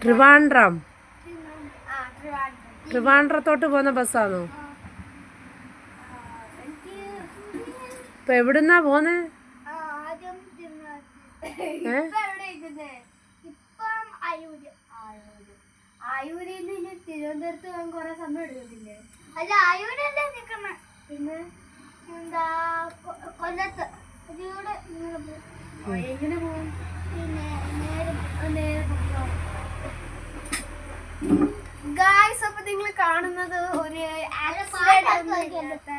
ട്രിവാൻഡ്രം. ട്രിവാൻഡ്രത്തോട്ട് പോകുന്ന ബസ്സാണോ? ഇപ്പൊ എവിടുന്നാ പോന്നേ? തിരുവനന്തപുരത്ത് കുറെ സമയം എടുക്കത്തില്ലേ? അല്ല, ആയൂരല്ലേ നിക്കണ. പിന്നെ എന്താ കൊല്ലത്ത് എങ്ങനെ പോകും? പിന്നെ ഗായ്സ്, അപ്പൊ നിങ്ങൾ കാണുന്നത് ഒരു ആക്സിഡന്റ്